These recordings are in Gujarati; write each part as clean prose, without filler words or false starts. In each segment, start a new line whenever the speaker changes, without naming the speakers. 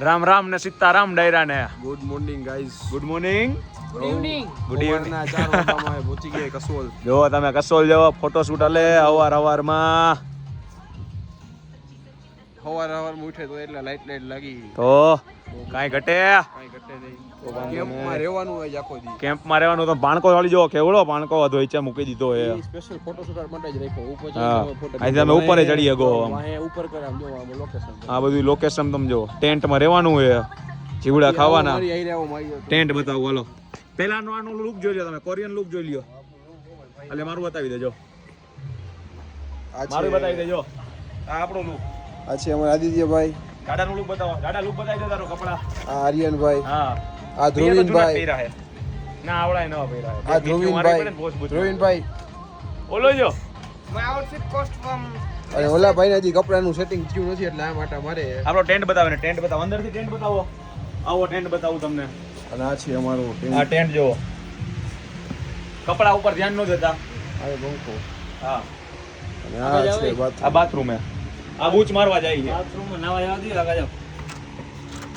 રામ રામ ને સીતારામ ડાયરા ને
good morning guys.
Good morning
good evening.
Good evening.
4 વાગ્યામાં પહોંચી ગયા કસોલ.
જો તમે કસોલ જેવો ફોટો શૂટ અલે હવારમાં
સવારમાં ઉઠે તો એટલે લાઈટ લાગી
તો કાંઈ ઘટે
કાંઈ ઘટે નહીં. કેમ્પમાં રહેવાનું હોય આખો દી.
કેમ્પમાં રહેવાનું તો પાણકો વાળી જો કેવડો પાણકો હતો ઈચે મૂકી દીધો હે
સ્પેશિયલ ફોટો શૂટ માટે જ રાખ્યો. ઉપર
હા અહીં તમે ઉપર ચડી ગયો
વાહે ઉપર કરે આમ જો આમ લોકેશન.
આ બધું લોકેશન તમે જો ટેન્ટમાં રહેવાનું હે જીવડા ખાવાના
મારી આઈ રહેવો મારી
ટેન્ટ બતાવો હાલો પહેલાનો આનો લુક જોઈ લ્યો તમે કોરિયન લુક જોઈ લ્યો એટલે મારું બતાવી દેજો મારું બતાવી દેજો આ આપણો લુક
આ છે અમારા આદિત્યભાઈ.
ગાડાનું લુક બતાવો ગાડા લુક બતાવી દે તારો કપડા
આ આર્યનભાઈ.
હા
આ ધ્રુવીનભાઈ.
ના આવડાય ન પહેરા
આ ધ્રુવીનભાઈ.
ઓલો જો
માય આઉટફિટ કોસ્ટ ફ્રોમ
અને ઓલા ભાઈને હજી કપડાનું સેટિંગ થયું નથી એટલે આ માટે મારે.
આપણો ટેન્ટ બતાવે ને ટેન્ટ બતાવો અંદરથી ટેન્ટ બતાવો આવો ટેન્ટ બતાવું તમને
અને આ છે અમારો
આ ટેન્ટ જોવો કપડા ઉપર ધ્યાન ન દેતા
આ બંકો.
હા
અને આ છે
આ બાથરૂમ હે આ બૂચ મારવા જાય છે
બાથરૂમમાં નાવા જવા દીધું આગળ જાવ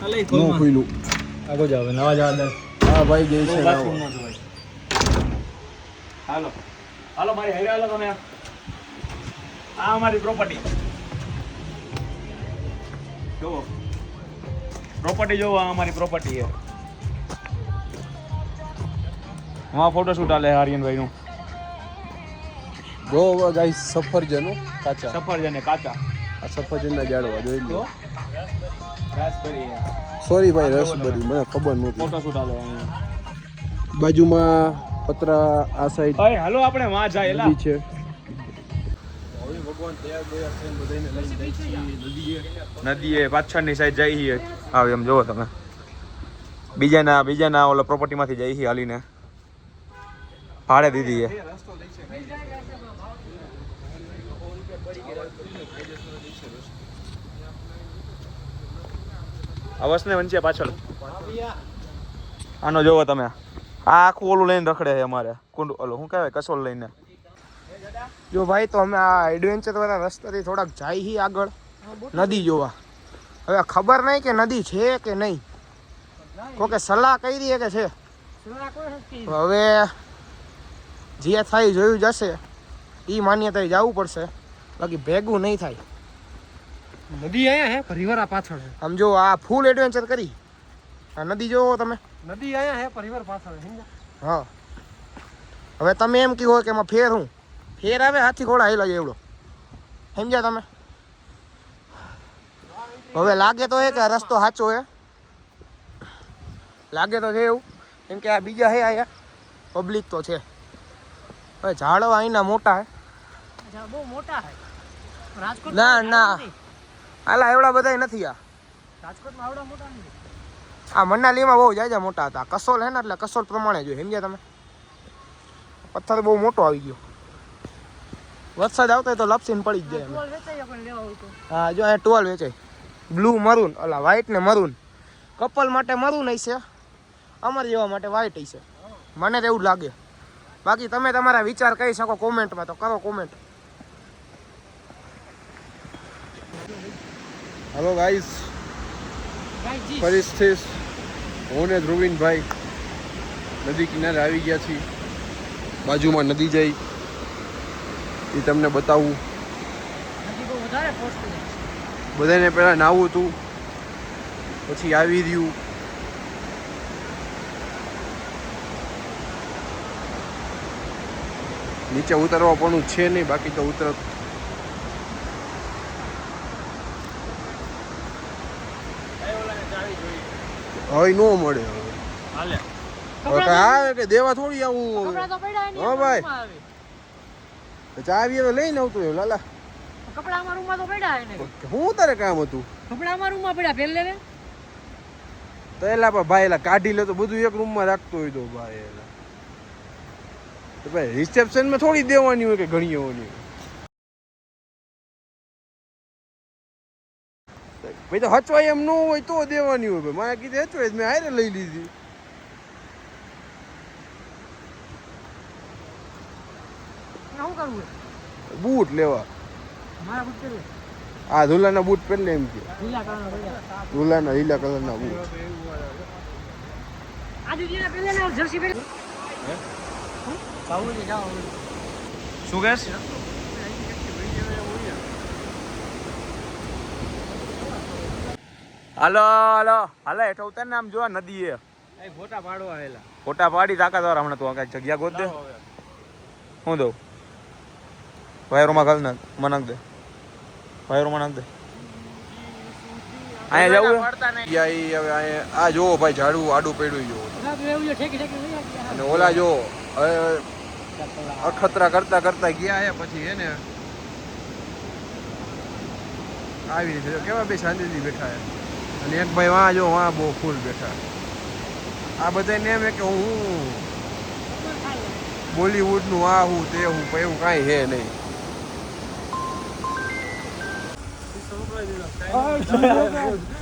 અલે
નો ખુલ્લું.
આગો જાવ નવા જવા દે
હા ભાઈ ગઈ છે
બાથરૂમ માં જોવાય હાલો હાલો મારી હારે હાલો તમે આ અમારી પ્રોપર્ટી જોવો પ્રોપર્ટી જોવો આ અમારી પ્રોપર્ટી છે હા ફોટોશૂટ આલે આર્યનભાઈ નું
જો ગાઈસ સફરજનો કાચા.
સફરજન કાચા
આ સફરજનના ઝાડવા જોઈ લો.
રાસબેરી
સોરી ભાઈ રસબરી મને ખબર નહોતી.
ફોટોશૂટ આલે
બાજુમાં પતરા આ સાઈડ
ભાઈ હાલો આપણે માં જાયેલા
નદી છે. હવે ભગવાન તૈયાર થઈને બધાને લઈને જાય છે નદીએ.
નદીએ પાછળની સાઈડ જઈ છીએ હા એમ જોવો તમે બીજાના ઓલા પ્રોપર્ટીમાંથી જઈ છીએ હાલીને ભાડે દીધી છે અવસને વંચે પાછળ આનો જોવો તમે આ આખું ઓલું લઈને રખડે છે અમારે કુંડ ઓલું શું કહેવાય કસોલ લઈને
જો ભાઈ તો અમે આ એડવેન્ચર વાળા રસ્તાથી થોડાક જાય હી આગળ નદી જોવા. હવે ખબર નહીં કે નદી છે કે નહીં કોકે સલાહ કરી છે કે છે હવે જે થાય જોયું જશે એ માન્યતાએ જવું પડશે બાકી ભેગું નહીં થાય. નદી અહીંયા હે પરિવાર પાછળ છે આમ જો આ ફૂલ એડવેન્ચર કરી આ નદી જોવો તમે નદી અહીંયા હે પરિવાર પાછળ હા હવે તમે એમ કહો કે એમાં ફેર હું ફેર આવે હાથી ઘોડા હેલા જાય એવડો સમજ્યા તમે. હવે લાગે તો હે કે આ રસ્તો સાચો હે લાગે તો છે એવું કેમ કે આ બીજા હે આયા પબ્લિક તો છે. હવે ઝાડવા અહીંના મોટા હે બહુ મોટા હે રાજકોટ ના ના આલા એવડા બધા નથી આ રાજકોટમાં આવડા મોટા નથી. આ મનાલીમાં બહુ જાજા મોટા હતા કસોલ હે ને એટલે કસોલ પ્રમાણે જોઈએ સમજ્યા તમે. પથ્થર બહુ મોટો આવી ગયો વરસાદ આવતો હોય તો લપસીને પડી જ જાય. હા જો અહીંયા ટોલ વેચાય બ્લુ મરૂન ઓલા વ્હાઈટ ને મરૂન કપલ માટે મરૂન હશે અમારે જેવા માટે વ્હાઈટ હશે મને તો એવું જ લાગે. બાકી તમે તમારા વિચાર કહી શકો કોમેન્ટમાં તો કરો કોમેન્ટ.
હાલો ગાઈસ પરિસ્થિતિ હું ને ધ્રુવીનભાઈ નદી કિનારે આવી ગયા છીએ. બાજુમાં નદી જાય એ તમને બતાવું. બધાને પહેલાં નાહવું હતું પછી આવી રહ્યું. નીચે ઉતરવા પણ છે નહીં બાકી તો ઉતરત. હવે નો મળે હવે આવે કે દેવા થોડી આવું. હા ભાઈ ચાવીએ તો લઈને આવતું એવું લાલા.
કપડા અમારા રૂમમાં તો પડ્યા હે ને
શું તારે કામ હતું?
કપડા અમારા રૂમમાં પડ્યા પહેલે ને
તો એલા પણ ભાઈ એલા કાઢી લે તો બધું એક રૂમમાં રાખતો હોય તો ભાઈ એલા તો ભાઈ રિસેપ્શનમાં થોડી દેવાની હોય કે ઘણી હોવાની ભાઈ તો હચવાય એમ ન હોય તો દેવાની હોય ભાઈ. મારે કીધું હચવાય મેં હારે લઈ લીધી.
શું કરવું
બૂટ લેવા
મારા બૂટ કરવું
આ ધુલાના બૂટ પહેરલે એમ કે
લીલા કલરનો પહેર્યા.
ધુલાના લીલા કલરના બૂટ.
આજે લીલા પહેર્યા ને જર્સી પહેરી. જાવું છે જાવ.
શું કહેશ? હાલો હાલો હાલો હેઠો ઉતાર ને આમ જો નદી એ
ફોટા પાડવા આવેલા.
ફોટા પાડી તાકાત હમણાં તું કઈ જગ્યા ગોત દે. હું દઉં વાયરોમાં ઘાલ નાખ મનાક દે વાયરોમાં નાખ દે. અહીંયા જવું
યા ઈ હવે આ જોવો ભાઈ ઝાડવું આડું પડ્યું જોવો. અને ઓલા જો હવે અખતરા કરતા કરતા ગયા હે પછી હે ને આવી રીતે કેવા બે શાંતિથી બેઠા હે. અને એક ભાઈ વાં જો વાં બહુ ફૂલ બેઠા. આ બધાને એમ કે હું બોલીવુડનું આ હું તે હું એવું કાંઈ હે નહીં.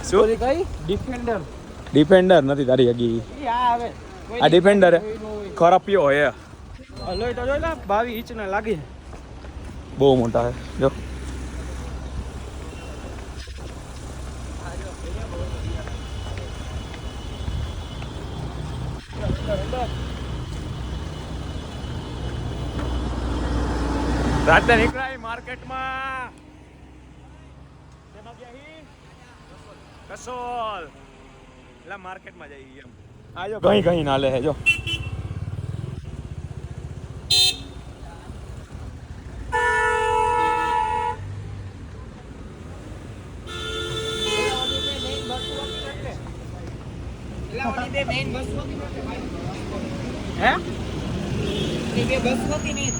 શું ડિફેન્ડર નથી તારી હગી આ ડિફેન્ડર ખરાપ્યો હે
લોહી તો જોઈ લા 22 ઇંચ ના લાગે.
બહુ મોટા હે જો. રાતે નીકળાય માર્કેટમાં કસોલ એટલે માર્કેટમાં જઈએ એમ. આ જો ઘણી ઘણી નાલે હે જો.
હે? એ બે બસ હોતી નહીં.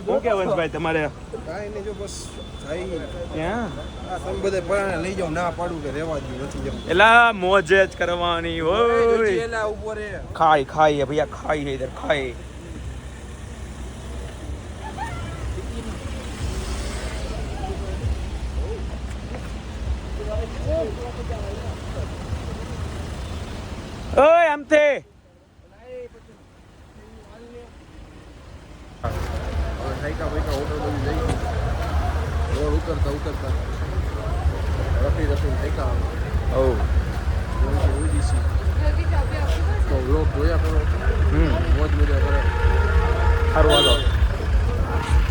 શું કે વંશભાઈ તમારે
કાંઈ નહીં જો બસ ભાઈ
ક્યાં
આ તમે બધા પરાણે લઈ જાઓ ના પાડું કે રહેવા દઉં નથી જવું.
એલા મોજ જ કરવાની હોય.
એલા ઉપર હે
ખાઈ ખાઈ ભૈયા ખાઈ હે ઇધર ખાઈ. ઓય આમથે
સાયકા ભાઈકા હોટલ બધી જઈ ગઈ. રોડ ઉતરતા ઉતરતા રફી સાયકા
ઓ
ઓડીસી તો વ્લોગ જોયા કરો. મોજ મજા કરો.
સારું હાલો.